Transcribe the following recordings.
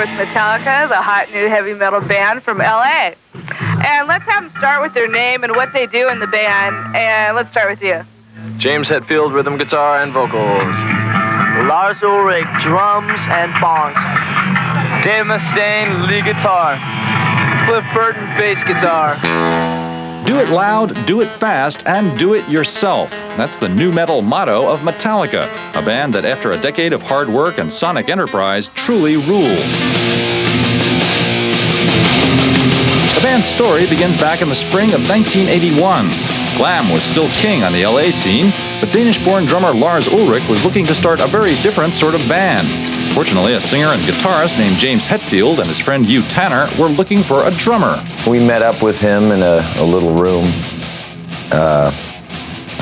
with Metallica, the hot new heavy metal band from LA. And let's have them start with their name and what they do in the band. And let's start with you. James Hetfield, rhythm guitar and vocals. Lars Ulrich, drums and bongs. Dave Mustaine, lead guitar. Cliff Burton, bass guitar. Do it loud, do it fast, and do it yourself. That's the nu metal motto of Metallica, a band that after a decade of hard work and sonic enterprise truly rules. The band's story begins back in the spring of 1981. Glam was still king on the LA scene, but Danish-born drummer Lars Ulrich was looking to start a very different sort of band. Fortunately, a singer and guitarist named James Hetfield and his friend Hugh Tanner were looking for a drummer. We met up with him in a little room. I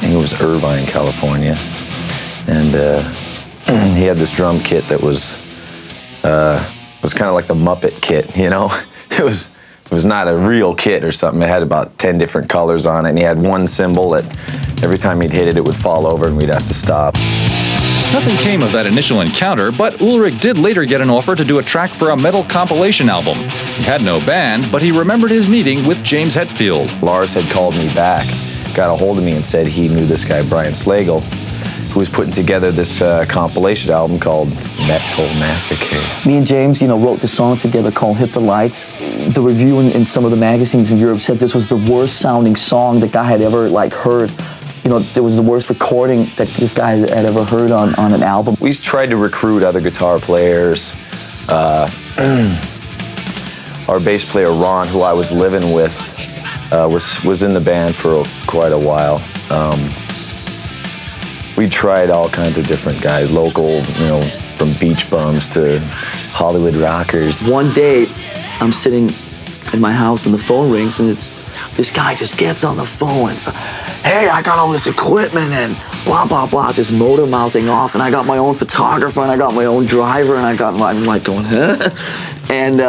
think it was Irvine, California. And he had this drum kit that was kind of like the Muppet kit, you know? It was not a real kit or something. It had about 10 different colors on it, and he had one cymbal that every time he'd hit it, it would fall over and we'd have to stop. Nothing came of that initial encounter, but Ulrich did later get an offer to do a track for a metal compilation album. He had no band, but he remembered his meeting with James Hetfield. Lars had called me back, got a hold of me and said he knew this guy, Brian Slagle, who was putting together this compilation album called Metal Massacre. Me and James, wrote this song together called Hit the Lights. The review in some of the magazines in Europe said this was the worst sounding song the guy had ever heard. It was the worst recording that this guy had ever heard on an album. We tried to recruit other guitar players. Our bass player, Ron, who I was living with, was in the band for quite a while. We tried all kinds of different guys, local, from beach bums to Hollywood rockers. One day, I'm sitting in my house and the phone rings, and this guy just gets on the phone and says, "Hey, I got all this equipment and blah, blah, blah," just motor mouthing off, and I got my own photographer and I got my own driver, and I'm like going, huh? And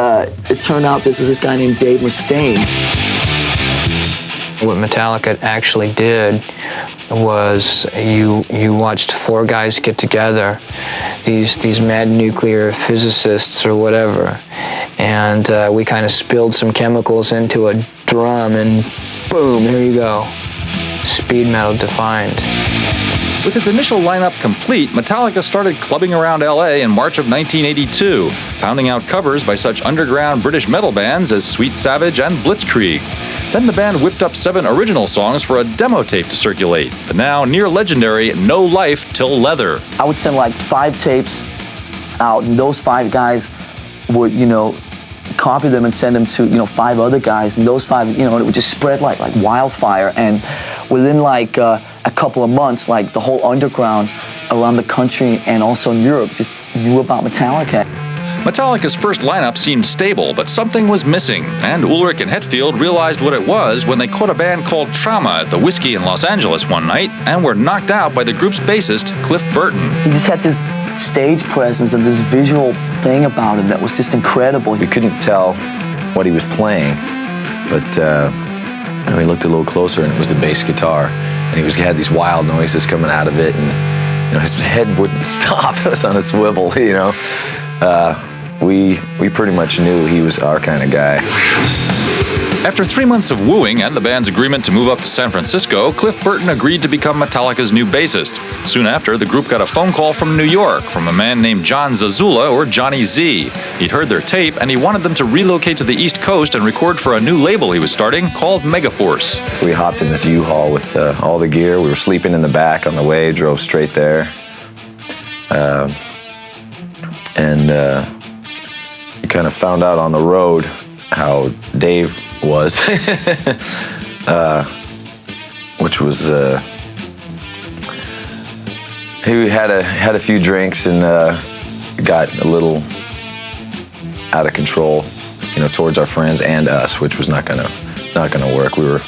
it turned out this was this guy named Dave Mustaine. What Metallica actually did was you watched four guys get together, these mad nuclear physicists or whatever, and we kind of spilled some chemicals into a drum, and boom, here you go. Speed metal defined. With its initial lineup complete, Metallica started clubbing around LA in March of 1982, pounding out covers by such underground British metal bands as Sweet Savage and Blitzkrieg. Then the band whipped up 7 original songs for a demo tape to circulate, the now near legendary No Life Till Leather. I would send 5 tapes out, and those 5 guys would, copy them and send them to, 5 other guys, and those 5, and it would just spread like wildfire. And within a couple of months, the whole underground around the country and also in Europe just knew about Metallica. Metallica's first lineup seemed stable, but something was missing, and Ulrich and Hetfield realized what it was when they caught a band called Trauma at the Whiskey in Los Angeles one night and were knocked out by the group's bassist, Cliff Burton. He just had this stage presence and this visual thing about him that was just incredible. We couldn't tell what he was playing, but we looked a little closer and it was the bass guitar, and he had these wild noises coming out of it, and his head wouldn't stop. It was on a swivel, We pretty much knew he was our kind of guy. After 3 months of wooing and the band's agreement to move up to San Francisco, Cliff Burton agreed to become Metallica's new bassist. Soon after, the group got a phone call from New York from a man named John Zazula, or Johnny Z. He'd heard their tape, and he wanted them to relocate to the East Coast and record for a new label he was starting called Megaforce. We hopped in this U-Haul with all the gear. We were sleeping in the back on the way, drove straight there. We kind of found out on the road how Dave was, which was he had a few drinks and got a little out of control, towards our friends and us, which was not gonna work. We were,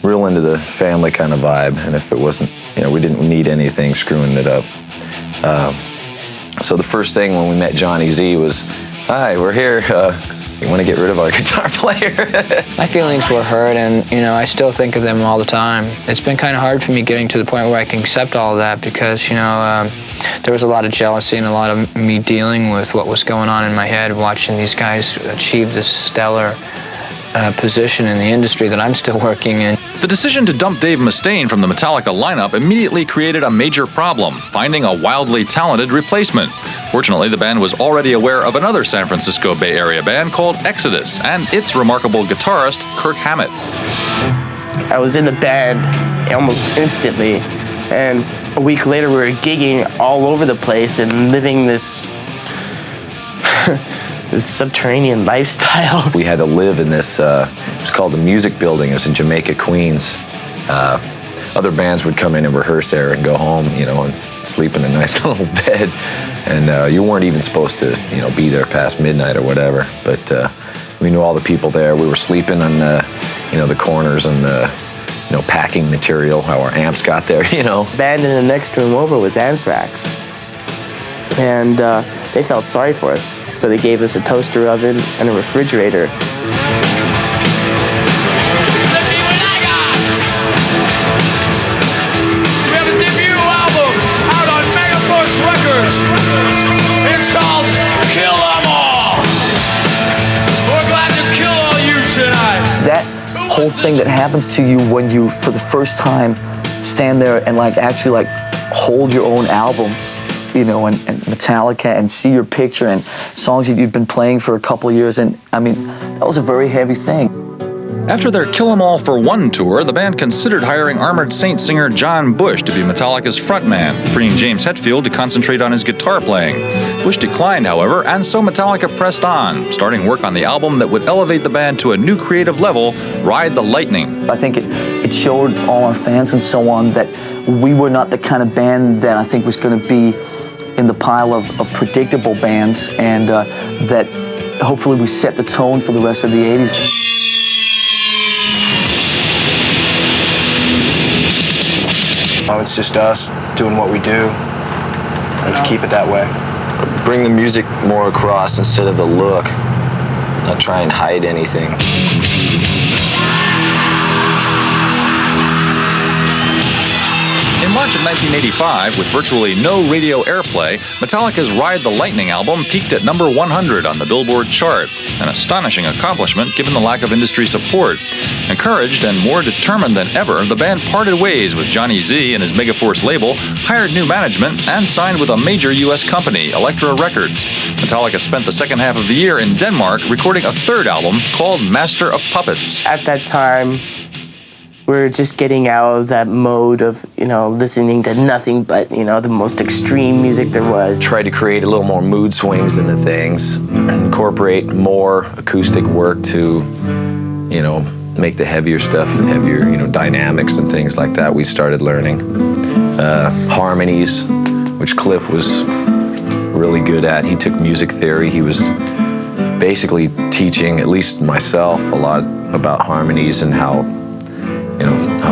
real into the family kind of vibe, and if it wasn't, we didn't need anything screwing it up. So the first thing when we met Johnny Z was, "Hi, we're here. You want to get rid of our guitar player. My feelings were hurt, and I still think of them all the time. It's been kind of hard for me getting to the point where I can accept all of that because there was a lot of jealousy and a lot of me dealing with what was going on in my head, watching these guys achieve this stellar position in the industry that I'm still working in. The decision to dump Dave Mustaine from the Metallica lineup immediately created a major problem, finding a wildly talented replacement. Fortunately, the band was already aware of another San Francisco Bay Area band called Exodus and its remarkable guitarist, Kirk Hammett. I was in the band almost instantly, and a week later we were gigging all over the place and living this this subterranean lifestyle. We had to live in this, it was called the Music Building. It was in Jamaica, Queens. Other bands would come in and rehearse there and go home, and sleep in a nice little bed. And you weren't even supposed to, be there past midnight or whatever. But we knew all the people there. We were sleeping on, the corners and packing material, how our amps got there, The band in the next room over was Anthrax. And they felt sorry for us, so they gave us a toaster oven and a refrigerator. It's called Kill 'Em All. We're glad to kill all you tonight. That whole thing that happens to you when you, for the first time, stand there and actually hold your own album, and Metallica, and see your picture and songs that you've been playing for a couple of years, and that was a very heavy thing. After their Kill 'Em All for One tour, the band considered hiring Armored Saint singer John Bush to be Metallica's frontman, freeing James Hetfield to concentrate on his guitar playing. Bush declined, however, and so Metallica pressed on, starting work on the album that would elevate the band to a new creative level, Ride the Lightning. I think it showed all our fans and so on that we were not the kind of band that I think was going to be in the pile of predictable bands, and that hopefully we set the tone for the rest of the 80s. It's just us doing what we do. Let's keep it that way. Bring the music more across instead of the look. Not try and hide anything. In March of 1985, with virtually no radio airplay, Metallica's Ride the Lightning album peaked at number 100 on the Billboard chart, an astonishing accomplishment given the lack of industry support. Encouraged and more determined than ever, the band parted ways with Johnny Z and his Megaforce label, hired new management, and signed with a major U.S. company, Elektra Records. Metallica spent the second half of the year in Denmark recording a third album called Master of Puppets. At that time, we were just getting out of that mode of, listening to nothing but, the most extreme music there was. Tried to create a little more mood swings into things, incorporate more acoustic work to, make the heavier stuff, heavier, dynamics and things like that we started learning. Harmonies, which Cliff was really good at. He took music theory. He was basically teaching, at least myself, a lot about harmonies and how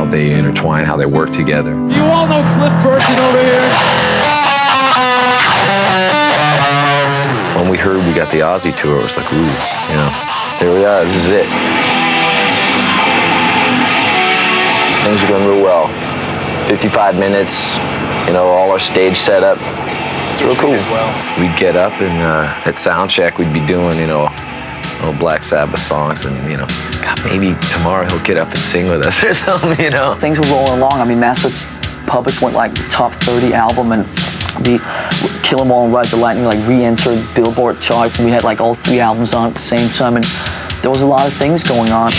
they intertwine, how they work together. You all know Cliff Burton over here? When we heard we got the Aussie tour, it was like, ooh, here we are, this is it. Things are going real well. 55 minutes, all our stage set up. It's real cool. We'd get up and at sound check, we'd be doing, Black Sabbath songs, and God, maybe tomorrow he'll get up and sing with us or something, Things were rolling along. Master of Puppets went top 30 album, and the Kill 'Em All and Ride the Lightning re-entered Billboard charts, and we had all three albums on at the same time, and there was a lot of things going on.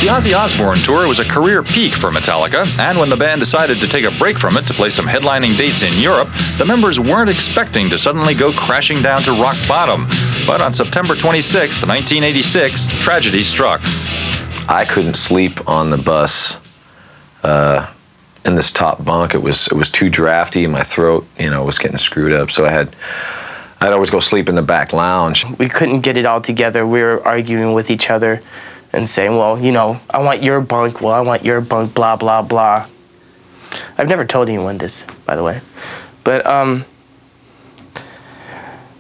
The Ozzy Osbourne tour was a career peak for Metallica, and when the band decided to take a break from it to play some headlining dates in Europe, the members weren't expecting to suddenly go crashing down to rock bottom. But on September 26, 1986, tragedy struck. I couldn't sleep on the bus in this top bunk. It was too drafty. My throat, was getting screwed up, so I'd always go sleep in the back lounge. We couldn't get it all together. We were arguing with each other and saying, well, I want your bunk, well, I want your bunk, blah, blah, blah. I've never told anyone this, by the way. But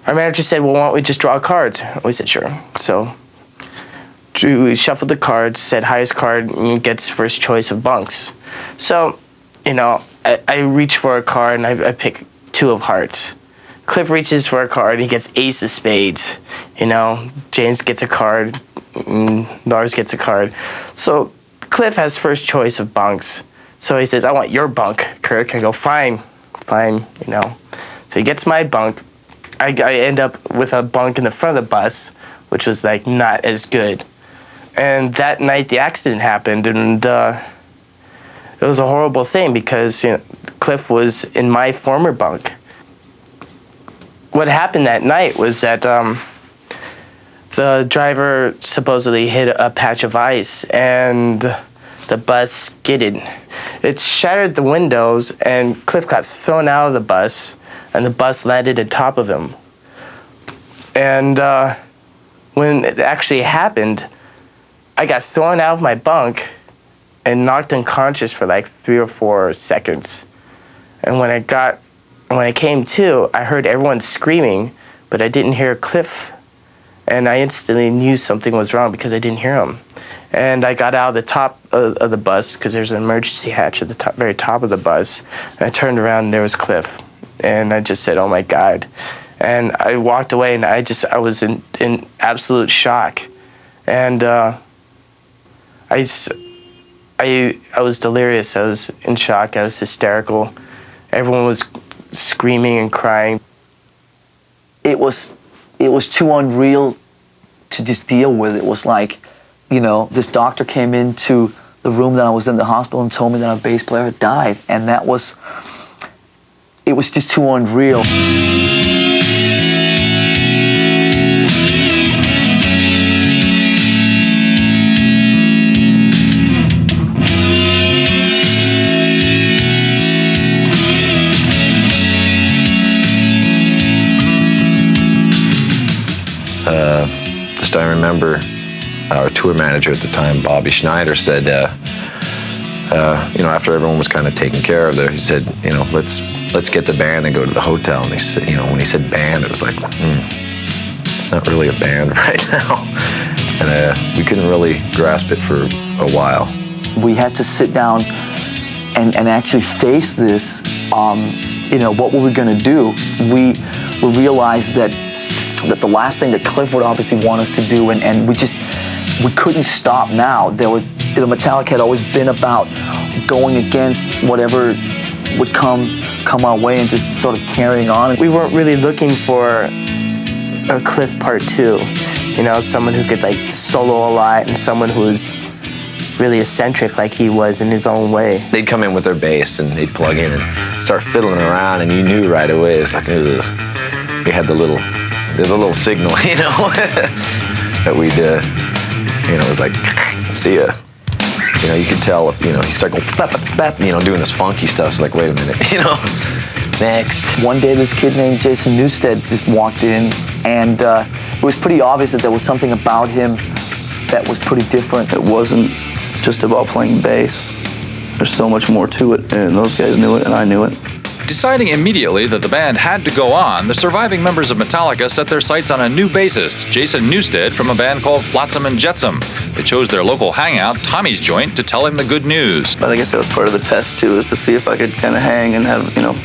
our manager said, well, why don't we just draw cards? We said, sure. So we shuffled the cards, said highest card gets first choice of bunks. So, you know, I reach for a card and I pick 2 of hearts. Cliff reaches for a card and he gets ace of spades. You know, James gets a card, Lars gets a card. So Cliff has first choice of bunks. So he says, I want your bunk, Kirk. I go, fine, you know. So he gets my bunk. I end up with a bunk in the front of the bus, which was like not as good. And that night the accident happened, and it was a horrible thing because, you know, Cliff was in my former bunk. What happened that night was that the driver supposedly hit a patch of ice and the bus skidded. It shattered the windows and Cliff got thrown out of the bus and the bus landed on top of him. And when it actually happened, I got thrown out of my bunk and knocked unconscious for like 3 or 4 seconds. And when I came to, I heard everyone screaming, but I didn't hear Cliff. And I instantly knew something was wrong because I didn't hear him. And I got out of the top of the bus because there's an emergency hatch at the very top of the bus. And I turned around and there was Cliff. And I just said, oh my God. And I walked away and I was in absolute shock. And I was delirious. I was in shock. I was hysterical. Everyone was screaming and crying. It was too unreal to just deal with. It was like, you know, this doctor came into the room that I was in the hospital and told me that our bass player had died, and it was just too unreal. I remember our tour manager at the time, Bobby Schneider, said, you know, after everyone was kind of taken care of there, he said, you know, let's get the band and go to the hotel. And he said, you know, when he said band, it was like, it's not really a band right now. And we couldn't really grasp it for a while. We had to sit down and actually face this. You know, what were we going to do? We realized that the last thing that Cliff would obviously want us to do, and we couldn't stop now. Metallica had always been about going against whatever would come our way and just sort of carrying on. We weren't really looking for a Cliff Part 2, you know, someone who could like solo a lot and someone who was really eccentric like he was in his own way. They'd come in with their bass and they'd plug in and start fiddling around, and you knew right away. It's like, ugh. We had there's a little signal, you know, that we'd, you know, it was like, see ya. You know, you could tell if, you know, he started going, bap, bap, bap, you know, doing this funky stuff. It's like, wait a minute, you know, next. One day, this kid named Jason Newsted just walked in, and it was pretty obvious that there was something about him that was pretty different. It wasn't just about playing bass. There's so much more to it, and those guys knew it, and I knew it. Deciding immediately that the band had to go on, the surviving members of Metallica set their sights on a new bassist, Jason Newsted, from a band called Flotsam and Jetsam. They chose their local hangout, Tommy's Joint, to tell him the good news. I guess that was part of the test, too, is to see if I could kind of hang and have, you know,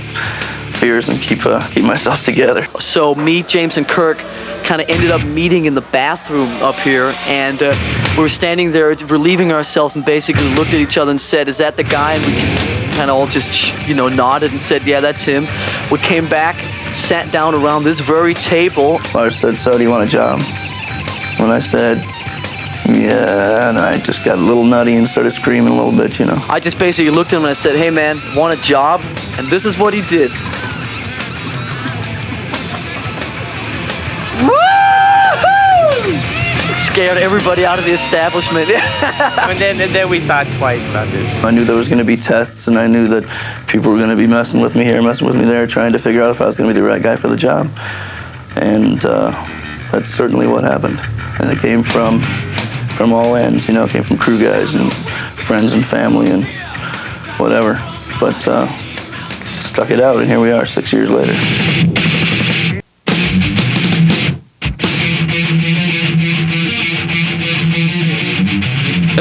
beers and keep myself together. So me, James, and Kirk kind of ended up meeting in the bathroom up here, and we were standing there relieving ourselves and basically looked at each other and said, is that the guy? And we just kind of all just, you know, nodded and said, yeah, that's him. We came back, sat down around this very table. Lars said, so do you want a job? When I said, yeah, and I just got a little nutty and started screaming a little bit, you know. I just basically looked at him and I said, hey man, want a job? And this is what he did. Scared everybody out of the establishment. And then we thought twice about this. I knew there was going to be tests, and I knew that people were going to be messing with me here, messing with me there, trying to figure out if I was going to be the right guy for the job. And that's certainly what happened. And it came from all ends, you know, it came from crew guys and friends and family and whatever. But stuck it out, and here we are 6 years later.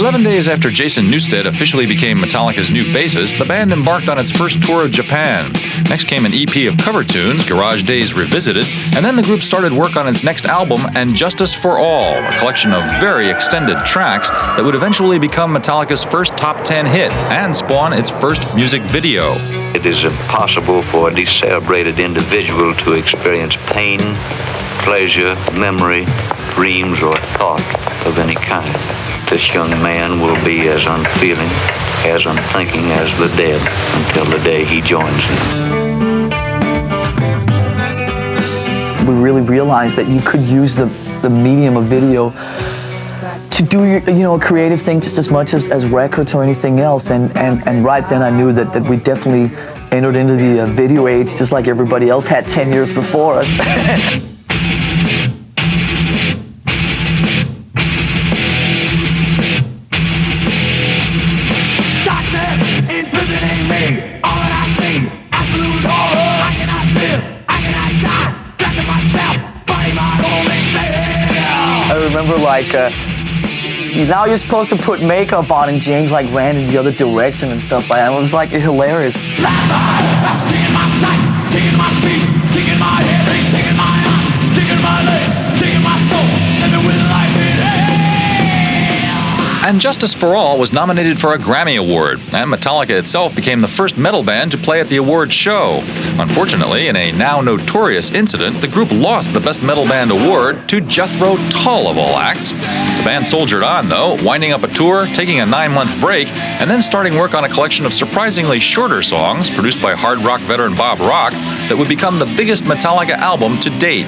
11 days after Jason Newsted officially became Metallica's new bassist, the band embarked on its first tour of Japan. Next came an EP of cover tunes, Garage Days Revisited, and then the group started work on its next album, And Justice for All, a collection of very extended tracks that would eventually become Metallica's first top 10 hit and spawn its first music video. It is impossible for a decelebrated individual to experience pain, pleasure, memory, dreams, or thought of any kind. This young man will be as unfeeling, as unthinking as the dead until the day he joins them. We really realized that you could use the medium of video to do your, a creative thing just as much as records or anything else. And right then I knew that we definitely entered into the video age just like everybody else had 10 years before us. I remember now you're supposed to put makeup on, and James ran in the other direction and stuff like that. It was hilarious. And Justice for All was nominated for a Grammy Award, and Metallica itself became the first metal band to play at the awards show. Unfortunately, in a now notorious incident, the group lost the Best Metal Band award to Jethro Tull of all acts. The band soldiered on, though, winding up a tour, taking a 9-month break, and then starting work on a collection of surprisingly shorter songs produced by hard rock veteran Bob Rock that would become the biggest Metallica album to date.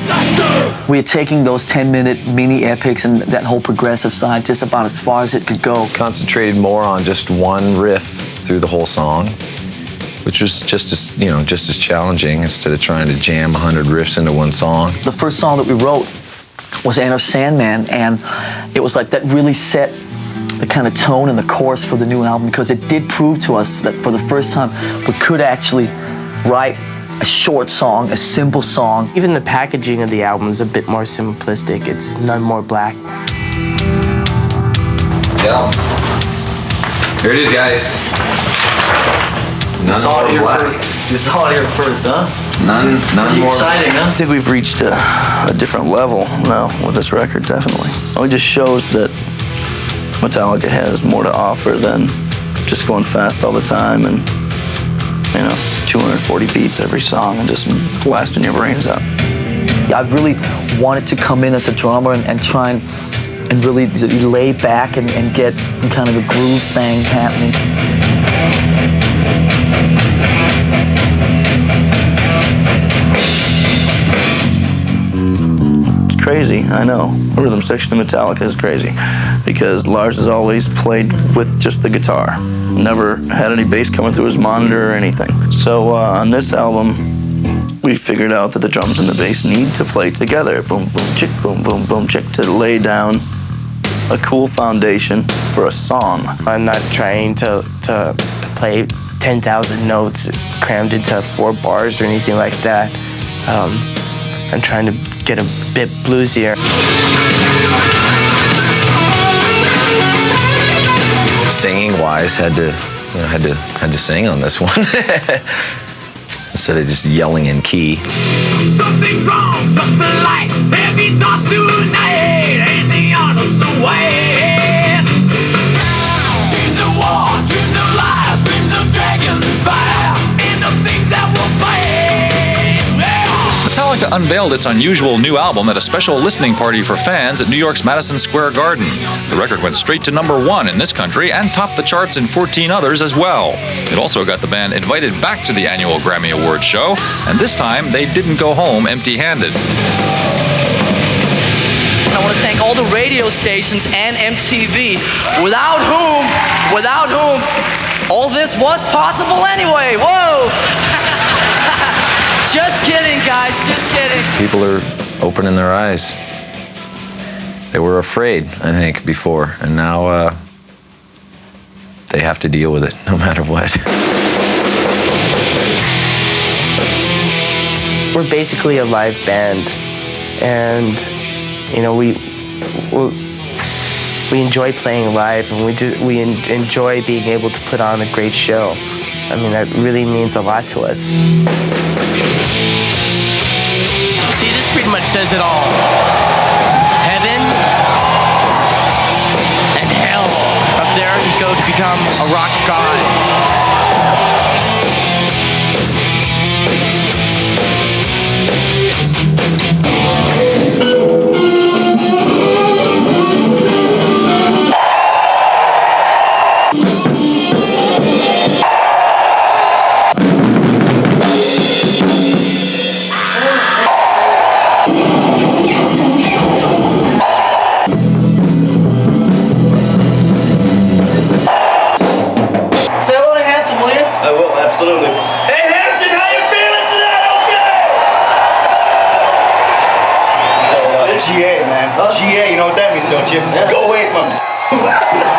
We are taking those 10-minute mini epics and that whole progressive side just about as far as it could go. Concentrated more on just one riff through the whole song, which was just as challenging instead of trying to jam 100 riffs into one song. The first song that we wrote was Enter Sandman, and it was that really set the kind of tone and the course for the new album, because it did prove to us that for the first time we could actually write a short song, a simple song. Even the packaging of the album is a bit more simplistic. It's none more black. Yeah. Here it is, guys. You saw it here first, huh? None more. Exciting, huh? I think we've reached a different level now with this record, definitely. It just shows that Metallica has more to offer than just going fast all the time and 240 beats every song and just blasting your brains out. I've really wanted to come in as a drummer and try and really lay back and get some kind of a groove thing happening. It's crazy, I know. The rhythm section of Metallica is crazy because Lars has always played with just the guitar. Never had any bass coming through his monitor or anything. So on this album, we figured out that the drums and the bass need to play together. Boom, boom, chick, boom, boom, boom, chick, to lay down a cool foundation for a song. I'm not trying to play 10,000 notes crammed into 4 bars or anything like that. I'm trying to get a bit bluesier. Singing-wise, had to sing on this one instead of just yelling in key. Something's wrong, something like heavy thoughts tonight, and the honor's the way. Dreams of war, dreams of lies, dreams of dragons fire, and the things that will fade. Metallica unveiled its unusual new album at a special listening party for fans at New York's Madison Square Garden. The record went straight to #1 in this country and topped the charts in 14 others as well. It also got the band invited back to the annual Grammy Awards show, and this time they didn't go home empty-handed. I want to thank all the radio stations and MTV, without whom all this was possible anyway. Whoa! Just kidding, guys, just kidding. People are opening their eyes. They were afraid, I think, before, and now they have to deal with it no matter what. We're basically a live band, and we we enjoy playing live, and we enjoy being able to put on a great show. I mean, that really means a lot to us. See, this pretty much says it all. Heaven and hell. Up there, you go to become a rock god. Absolutely. Hey, Hampton, how you feeling tonight? Okay? GA, man. GA, you know what that means, don't you? Yeah. Go away, mom.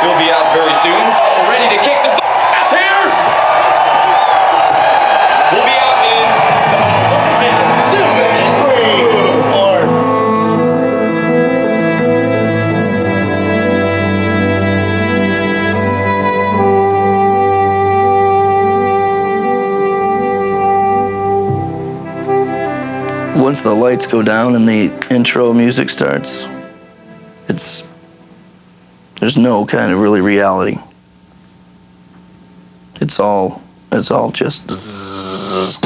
You'll be out very soon. So ready to kick some ass here? We'll be out in 2 minutes. 3, 4. Once the lights go down and the intro music starts, there's no kind of really reality. It's all just zzz.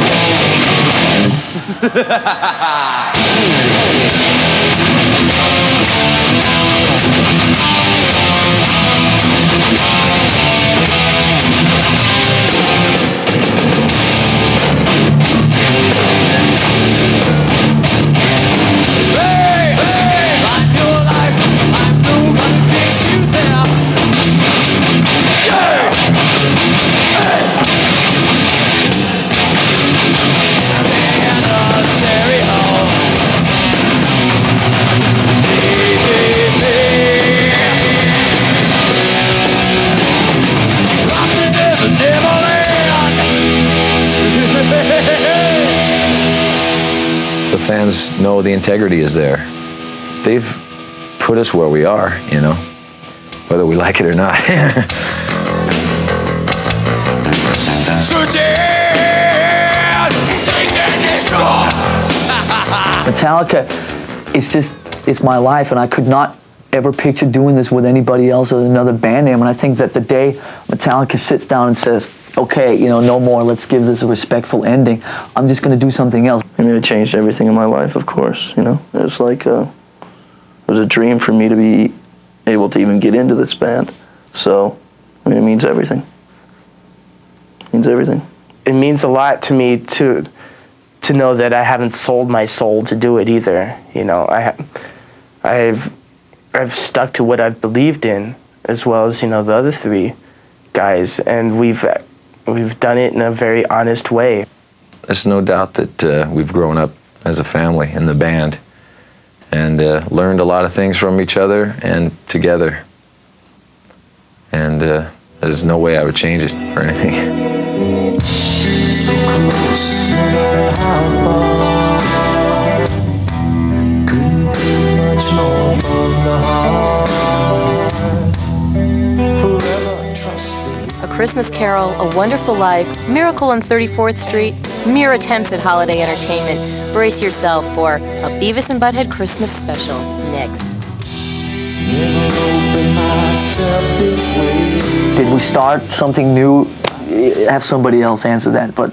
The fans know the integrity is there. They've put us where we are, you know, whether we like it or not. Metallica, it's my life, and I could not ever picture doing this with anybody else as another band name. And I think that the day Metallica sits down and says, okay, you know, no more, let's give this a respectful ending, I'm just going to do something else. I mean, it changed everything in my life, of course, you know. It was like, it was a dream for me to be able to even get into this band. So, I mean, it means everything. It means everything. It means a lot to me to know that I haven't sold my soul to do it either. You know, I've stuck to what I've believed in, as well as, you know, the other 3 guys, and we've done it in a very honest way. There's no doubt that we've grown up as a family in the band and learned a lot of things from each other and together. And there's no way I would change it for anything. So close, no matter how far. Couldn't be much more from the heart. Forever trusted. A Christmas Carol, A Wonderful Life, Miracle on 34th Street, mere attempts at holiday entertainment. Brace yourself for a Beavis and Butthead Christmas special next. Did we start something new? Have somebody else answer that, but